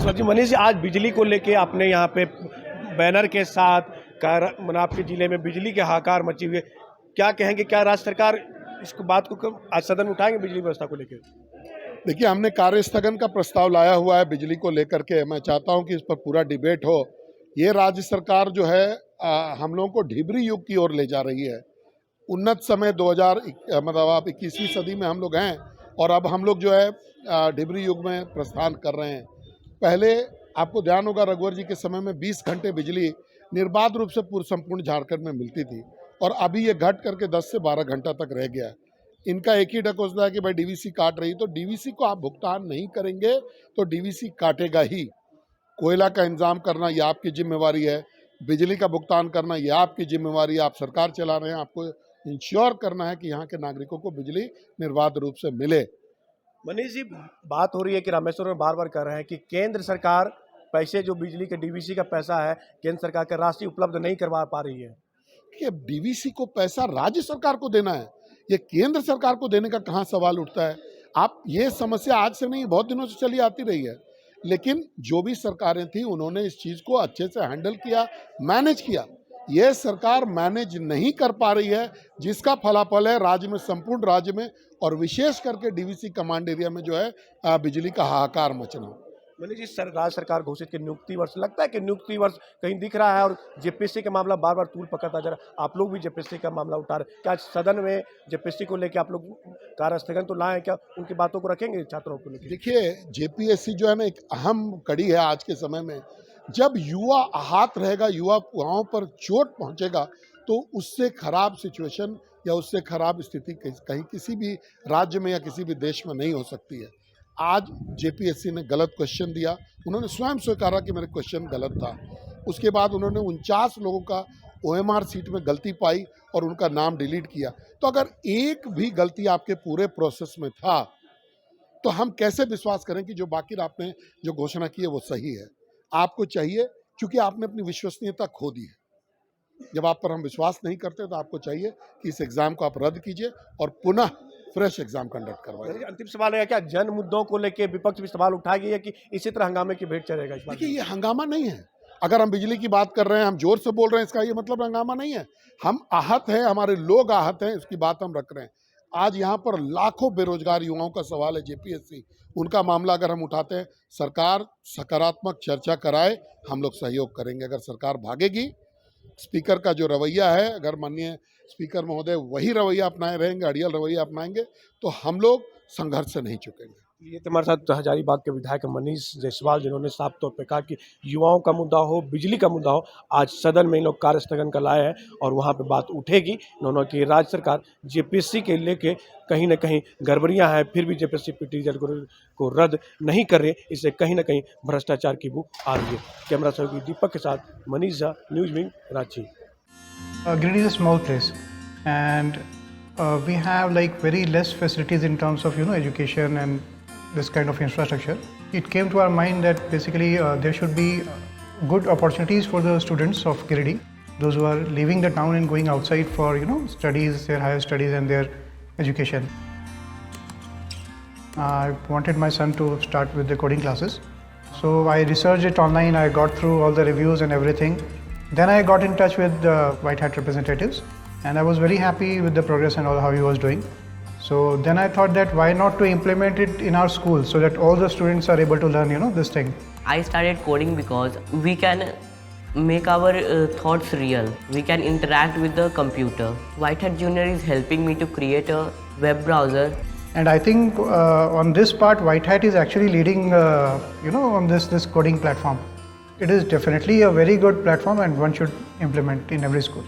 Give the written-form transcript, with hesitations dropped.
नमस्कार जी। मनीष जी, आज बिजली को लेके आपने यहाँ पे बैनर के साथ मतलब आपके जिले में बिजली के हाहाकार मची हुई है। क्या कहेंगे, क्या राज्य सरकार इस बात को आज सदन में उठाएंगे बिजली व्यवस्था को लेकर? देखिए, हमने कार्य स्थगन का प्रस्ताव लाया हुआ है बिजली को लेकर के। मैं चाहता हूं कि इस पर पूरा डिबेट हो। ये राज्य सरकार जो है हम लोगों को ढिबरी युग की ओर ले जा रही है। उन्नत समय 2000 मतलब आप 21वीं सदी में हम लोग हैं और अब हम लोग जो है ढिबरी युग में प्रस्थान कर रहे हैं। पहले आपको ध्यान होगा, रघुवर जी के समय में 20 घंटे बिजली निर्बाध रूप से पूर्ण संपूर्ण झारखंड में मिलती थी और अभी ये घट करके 10 से 12 घंटा तक रह गया है। इनका एक ही डक होता है कि भाई डीवीसी काट रही, तो डीवीसी को आप भुगतान नहीं करेंगे तो डीवीसी काटेगा ही। कोयला का इंतजाम करना ये आपकी जिम्मेवारी है, बिजली का भुगतान करना ये आपकी जिम्मेवारी है। आप सरकार चला रहे हैं, आपको इंश्योर करना है कि यहाँ के नागरिकों को बिजली निर्बाध रूप से मिले। मनीष जी, बात हो रही है कि रामेश्वर में बार बार कह रहे हैं कि केंद्र सरकार पैसे, जो बिजली के डीवीसी का पैसा है, केंद्र सरकार के राशि उपलब्ध नहीं करवा पा रही है। कि डीवीसी को पैसा राज्य सरकार को देना है, ये केंद्र सरकार को देने का कहाँ सवाल उठता है? आप ये समस्या आज से नहीं, बहुत दिनों से चली आती रही है, लेकिन जो भी सरकारें थी उन्होंने इस चीज़ को अच्छे से हैंडल किया, मैनेज किया। ये सरकार मैनेज नहीं कर पा रही है, जिसका फलाफल है राज्य में, संपूर्ण राज्य में और विशेष करके डीवीसी कमांड एरिया में जो है बिजली का हाहाकार मचना। मनीष जी, राज्य सरकार घोषित की नियुक्ति वर्ष, लगता है कि नियुक्ति वर्ष कहीं दिख रहा है और जेपीएससी का मामला बार बार तूल पकड़ता जा रहा है। आप लोग भी जेपीएससी का मामला उठा रहे, क्या सदन में जेपीएससी को लेकर आप लोग कार्य स्थगन तो लाए, क्या उनकी बातों को रखेंगे छात्रों को लेकर? देखिए, जेपीएससी जो है ना, एक अहम कड़ी है आज के समय में। जब युवा आहत रहेगा, युवाओं पर चोट पहुंचेगा, तो उससे खराब सिचुएशन या उससे खराब स्थिति कहीं किसी भी राज्य में या किसी भी देश में नहीं हो सकती है। आज जेपीएससी ने गलत क्वेश्चन दिया, उन्होंने स्वयं स्वीकारा कि मेरे क्वेश्चन गलत था। उसके बाद उन्होंने 49 लोगों का ओएमआर सीट में गलती पाई और उनका नाम डिलीट किया। तो अगर एक भी गलती आपके पूरे प्रोसेस में था, तो हम कैसे विश्वास करें कि जो बाकी आपने जो घोषणा की है वो सही है? आपको चाहिए, क्योंकि आपने अपनी विश्वसनीयता खो दी है। जब आप पर हम विश्वास नहीं करते तो आपको चाहिए कि इस एग्जाम को आप रद्द कीजिए और पुनः फ्रेश एग्जाम कंडक्ट करवाइए। अंतिम सवाल है, क्या जन मुद्दों को लेकर विपक्ष भी सवाल उठा गई है कि इसी तरह हंगामे की भेंट चलेगा? देखिए, ये हंगामा नहीं है। अगर हम बिजली की बात कर रहे हैं, हम जोर से बोल रहे हैं, इसका ये मतलब हंगामा नहीं है। हम आहत हैं, हमारे लोग आहत हैं, इसकी बात हम रख रहे हैं। आज यहाँ पर लाखों बेरोजगार युवाओं का सवाल है। जेपीएससी, उनका मामला अगर हम उठाते हैं, सरकार सकारात्मक चर्चा कराए, हम लोग सहयोग करेंगे। अगर सरकार भागेगी, स्पीकर का जो रवैया है, अगर माननीय स्पीकर महोदय वही रवैया अपनाए रहेंगे, अड़ियल रवैया अपनाएंगे, तो हम लोग संघर्ष से नहीं चुकेंगे। ये तो हमारे साथ हजारीबाग के विधायक मनीष जायसवाल, जिन्होंने साफ तौर पे कहा कि युवाओं का मुद्दा हो, बिजली का मुद्दा हो, आज सदन में इन लोग कार्य स्थगन का लाए हैं और वहाँ पे बात उठेगी। उन्होंने कि राज्य सरकार जेपीएससी के लेके कहीं ना कहीं गड़बड़ियाँ हैं, फिर भी जेपीएससी पीटी को रद्द नहीं कर रहे, इससे कहीं ना कहीं भ्रष्टाचार की बू आ रही है। कैमरा सहयोगी दीपक के साथ Manish Jha, news wing, Ranchi. Giridih is a small place, and we have like very less facilities in terms of education and this kind of infrastructure. It came to our mind that basically there should be good opportunities for the students of Giridih, those who are leaving the town and going outside for studies, their higher studies and their education. I wanted my son to start with the coding classes, so I researched it online. I got through all the reviews and everything. Then I got in touch with the White Hat representatives, and I was very happy with the progress and all how he was doing. So then I thought that why not to implement it in our school so that all the students are able to learn this thing. I started coding because we can make our thoughts real. We can interact with the computer. White Hat Junior is helping me to create a web browser. And I think on this part, White Hat is actually leading, on this coding platform. It is definitely a very good platform and one should implement in every school.